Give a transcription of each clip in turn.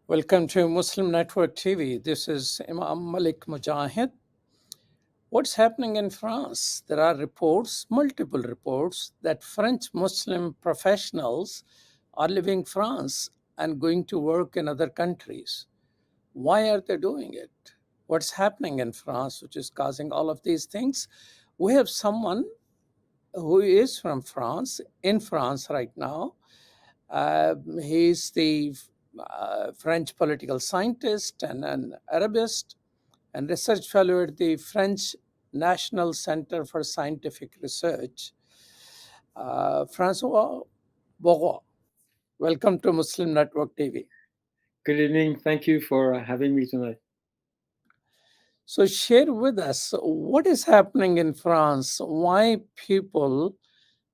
Welcome to Muslim Network TV. This is Imam Malik Mujahid. What's happening in France? There are reports, multiple reports, that French Muslim professionals are leaving France and going to work in other countries. Why are they doing it? What's happening in France, which is causing all of these things? We have someone who is from France, in France right now. He's the French political scientist and an arabist and research fellow at the French National Center for Scientific Research. Francois Burgat, welcome to Muslim Network TV. Good evening. Thank you for having me tonight. So share with us what is happening in France, why people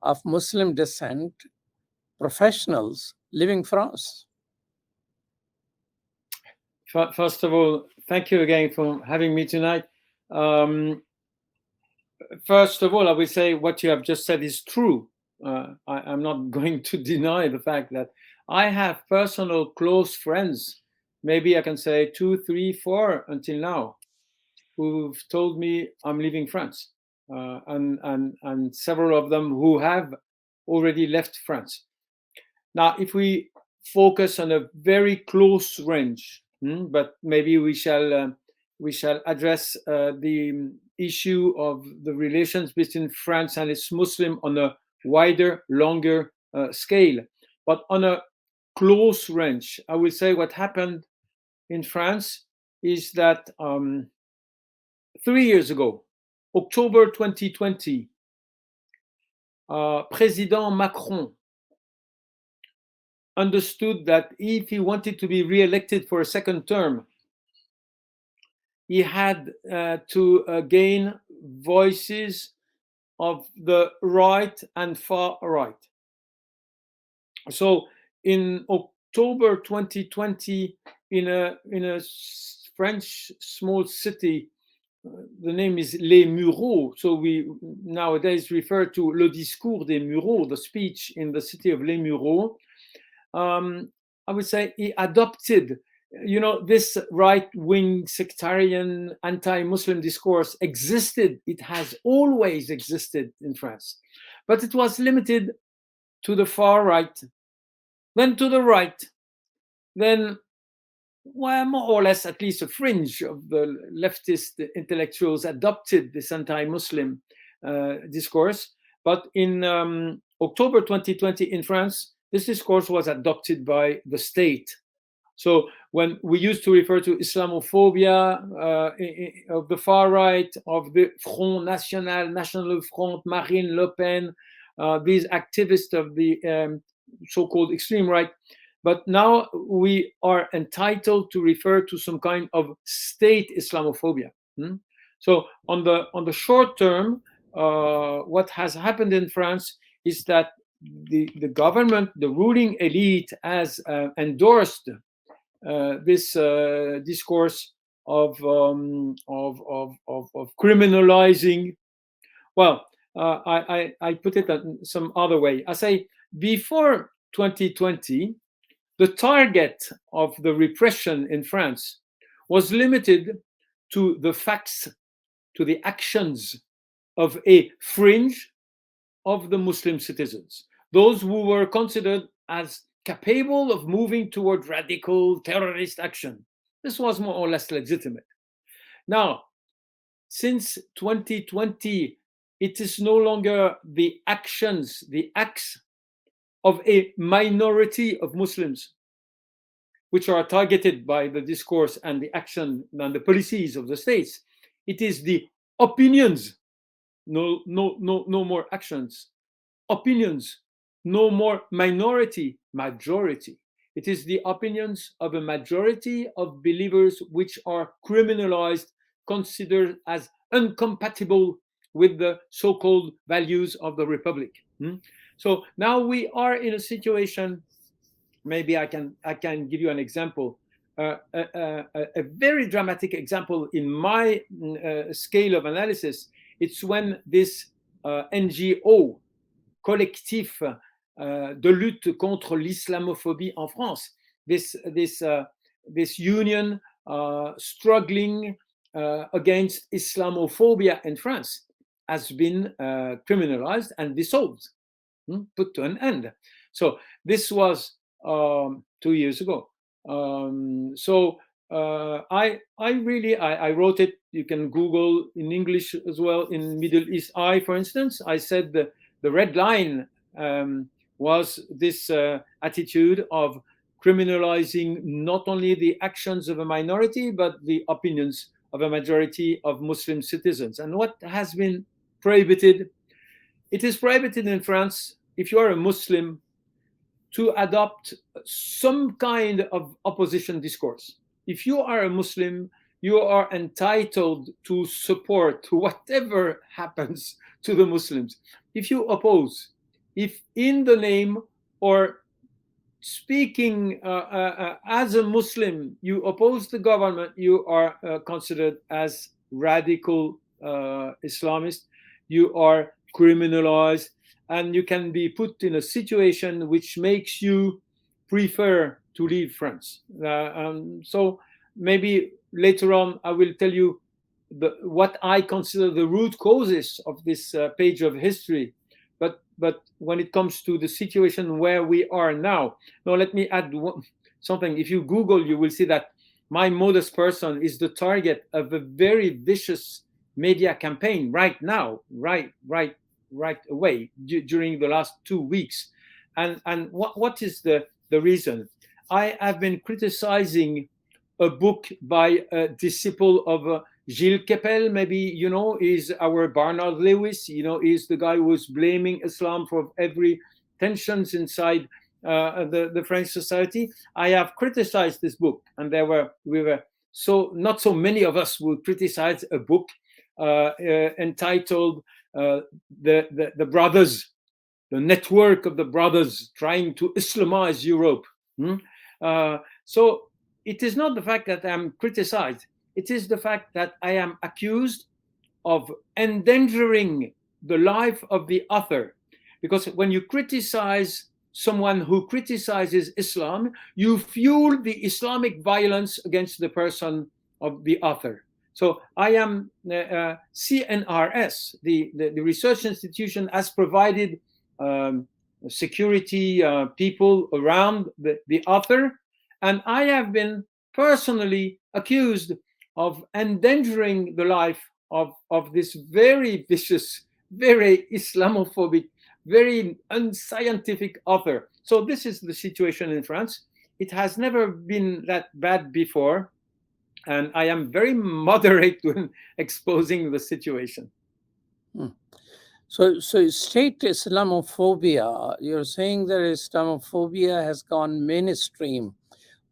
of Muslim descent, professionals, leaving France. First of all, thank you again for having me tonight. First of all, I would say what you have just said is true. I'm not going to deny the fact that I have personal close friends, maybe I can say 2, 3, 4 until now, who've told me I'm leaving France, and several of them who have already left France. Now, if we focus on a very close range, but maybe we shall address the issue of the relations between France and its Muslim on a wider, longer scale. But on a close range, I will say what happened in France is that 3 years ago, October 2020, President Macron understood that if he wanted to be re-elected for a second term, he had to gain voices of the right and far right. So in October 2020, in a French small city, the name is Les Mureaux. So we nowadays refer to Le Discours des Mureaux, the speech in the city of Les Mureaux. I would say he adopted, this right-wing sectarian anti-Muslim discourse existed. It has always existed in France, but it was limited to the far right, then to the right, then, well, more or less at least a fringe of the leftist intellectuals adopted this anti-Muslim discourse. But in October 2020 in France, this discourse was adopted by the state. So when we used to refer to Islamophobia of the far right, of the Front National, National Front, Marine Le Pen, these activists of the so-called extreme right, but now we are entitled to refer to some kind of state Islamophobia. So on the short term, what has happened in France is that the government, the ruling elite, has endorsed this discourse of criminalizing. Well, I put it some other way. I say before 2020, the target of the repression in France was limited to the facts, to the actions of a fringe of the Muslim citizens, those who were considered as capable of moving toward radical terrorist action. This was more or less legitimate. Now, since 2020, it is no longer the actions, the acts of a minority of Muslims which are targeted by the discourse and the action and the policies of the states. It is the opinions, no more actions. Opinions, no more minority, majority. It is the opinions of a majority of believers which are criminalized, considered as incompatible with the so-called values of the Republic. So now we are in a situation, maybe I can give you an example, a very dramatic example in my scale of analysis. It's when this NGO, Collectif de lutte contre l'islamophobie en France, this this union struggling against Islamophobia in France has been criminalized and dissolved, put to an end. So this was 2 years ago. I wrote it. You can Google in English as well. In Middle East Eye, for instance, I said the red line was this attitude of criminalizing not only the actions of a minority, but the opinions of a majority of Muslim citizens. And what has been prohibited? It is prohibited in France, if you are a Muslim, to adopt some kind of opposition discourse. If you are a Muslim, you are entitled to support whatever happens to the Muslims. If you oppose, if in the name or speaking as a Muslim, you oppose the government, you are considered as radical Islamist, you are criminalized, and you can be put in a situation which makes you prefer to leave France. So maybe later on I will tell you what I consider the root causes of this page of history. But when it comes to the situation where we are now, let me add something. If you Google, you will see that my modest person is the target of a very vicious media campaign right now, right away during the last 2 weeks. And what is the reason? I have been criticizing a book by a disciple of Gilles Kepel, maybe is our Barnard Lewis. Is the guy who was blaming Islam for every tensions inside the French society. I have criticized this book, and we were not so many of us would criticize a book entitled the brothers, the network of the brothers trying to Islamize Europe. So it is not the fact that I'm criticized. It is the fact that I am accused of endangering the life of the author. Because when you criticize someone who criticizes Islam, you fuel the Islamic violence against the person of the author. So I am CNRS, the research institution, has provided security people around the author, and I have been personally accused of endangering the life of this very vicious, very Islamophobic, very unscientific author. So this is the situation in France. It has never been that bad before, and I am very moderate when exposing the situation. So state Islamophobia, you're saying that Islamophobia has gone mainstream.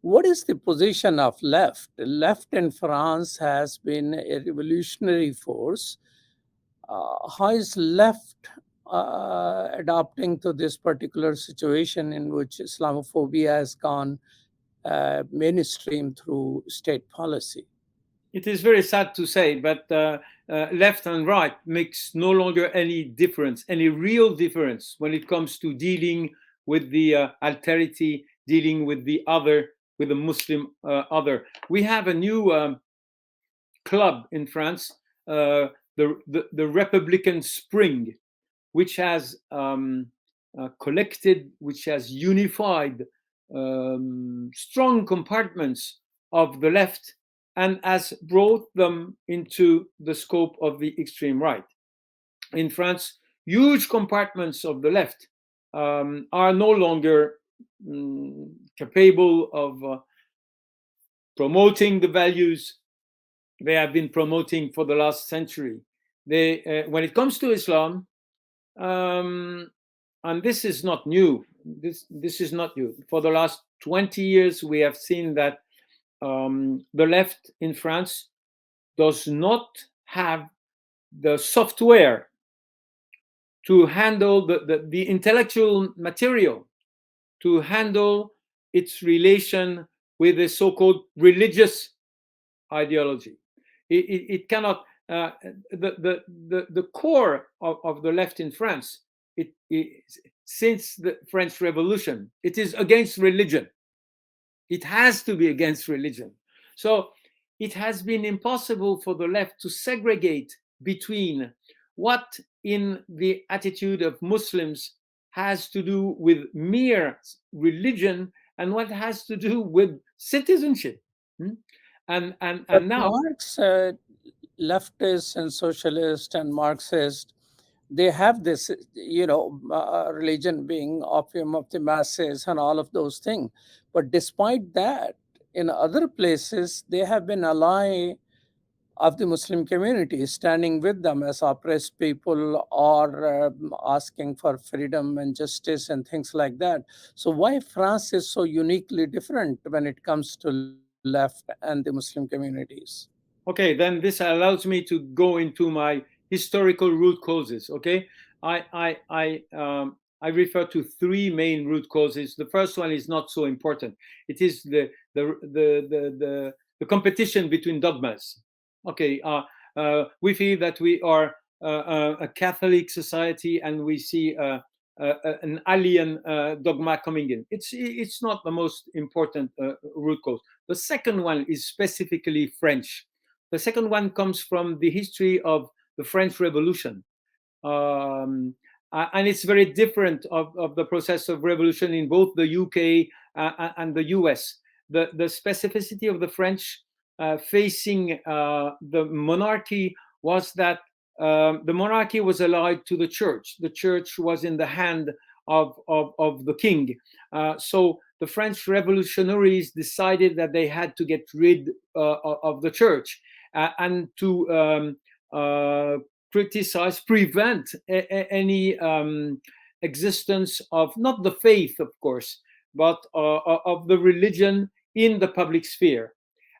What is the position of left? Left in France has been a revolutionary force. How is left adapting to this particular situation in which Islamophobia has gone mainstream through state policy? It is very sad to say, but left and right makes no longer any difference, any real difference when it comes to dealing with the alterity, dealing with the other, with the Muslim other. We have a new club in France, the Republican Spring, which has collected, which has unified strong compartments of the left and has brought them into the scope of the extreme right. In France, huge compartments of the left are no longer capable of promoting the values they have been promoting for the last century. When it comes to Islam, and this is not new. This is not new. For the last 20 years, we have seen that the left in France does not have the software to handle the intellectual material, to handle its relation with the so-called religious ideology. It cannot. The core of the left in France, since the French Revolution, it is against religion. It has to be against religion. So it has been impossible for the left to segregate between what in the attitude of Muslims has to do with mere religion and what has to do with citizenship. Hmm? But And now, Marx, leftist and socialist and Marxist, they have this, religion being opium of the masses and all of those things. But despite that, in other places, they have been ally of the Muslim community, standing with them as oppressed people or asking for freedom and justice and things like that. So, why France is so uniquely different when it comes to left and the Muslim communities? okay, then this allows me to go into my historical root causes. Okay, I refer to three main root causes. The first one is not so important. It is the competition between dogmas. Okay, we feel that we are a Catholic society, and we see an alien dogma coming in. It's not the most important root cause. The second one is specifically French. The second one comes from the history of the French Revolution. And it's very different of the process of revolution in both the UK and the US. The specificity of the French facing the monarchy was that the monarchy was allied to the church. The church was in the hand of the king. So the French revolutionaries decided that they had to get rid of the church and to criticize, prevent any existence of not the faith, of course, but of the religion in the public sphere.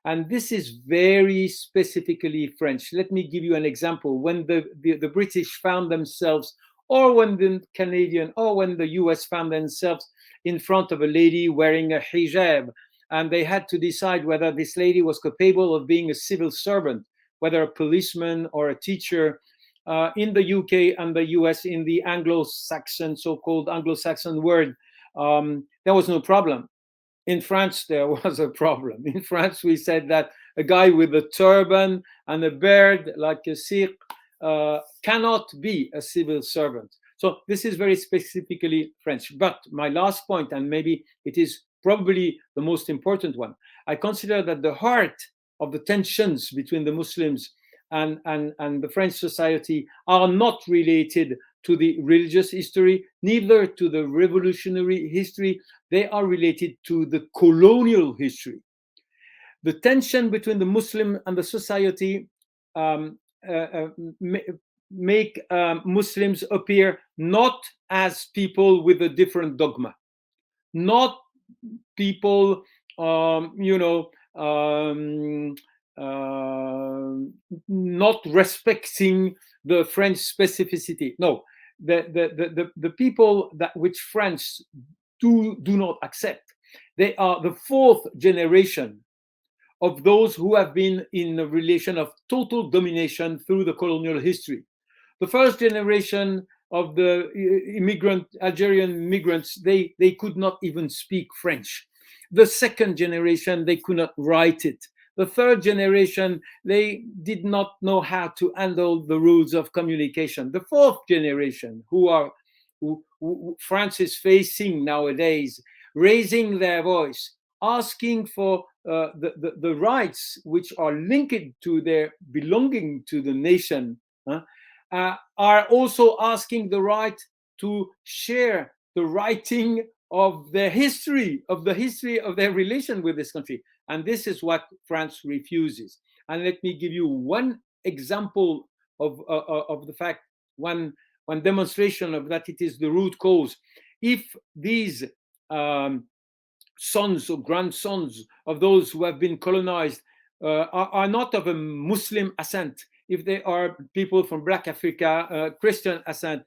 And this is very specifically French. Let me give you an example. When the British found themselves, or when the Canadian, or when the US found themselves in front of a lady wearing a hijab, and they had to decide whether this lady was capable of being a civil servant, whether a policeman or a teacher, in the UK and the US, in the Anglo-Saxon, so-called Anglo-Saxon world, there was no problem. In France, there was a problem. In France, we said that a guy with a turban and a beard, like a Sikh, cannot be a civil servant. So this is very specifically French. But my last point, and maybe it is probably the most important one, I consider that the heart of the tensions between the Muslims and the French society are not related to the religious history, neither to the revolutionary history. They are related to the colonial history. The tension between the Muslim and the society make Muslims appear not as people with a different dogma, not people, not respecting the French specificity. No, the people that which France do not accept, they are the fourth generation of those who have been in a relation of total domination through the colonial history. The first generation of the Algerian migrants, they could not even speak French. The second generation, they could not write it. The third generation, they did not know how to handle the rules of communication. The fourth generation, who France is facing nowadays, raising their voice, asking for the rights which are linked to their belonging to the nation, are also asking the right to share the writing of their history, of the history of their relation with this country. And this is what France refuses. And let me give you one example of the fact, one demonstration of that it is the root cause. If these sons or grandsons of those who have been colonized are not of a Muslim ascent, if they are people from Black Africa, Christian ascent,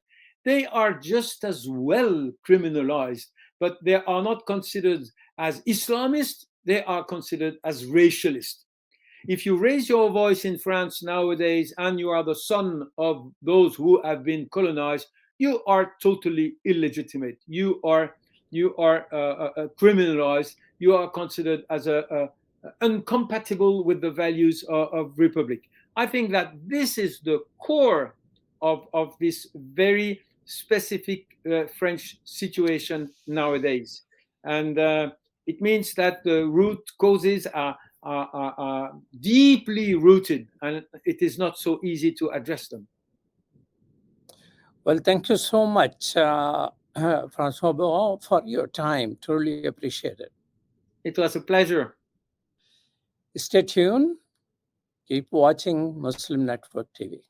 they are just as well criminalized, but they are not considered as Islamist, they are considered as racialist. If you raise your voice in France nowadays and you are the son of those who have been colonized, you are totally illegitimate. You are criminalized. you are considered as incompatible with the values of republic. I think that this is the core of this very specific French situation nowadays. And it means that the root causes are deeply rooted, and it is not so easy to address them. Well, thank you so much, Francois Burgat, for your time. Truly appreciate it. It was a pleasure. Stay tuned. Keep watching Muslim Network TV.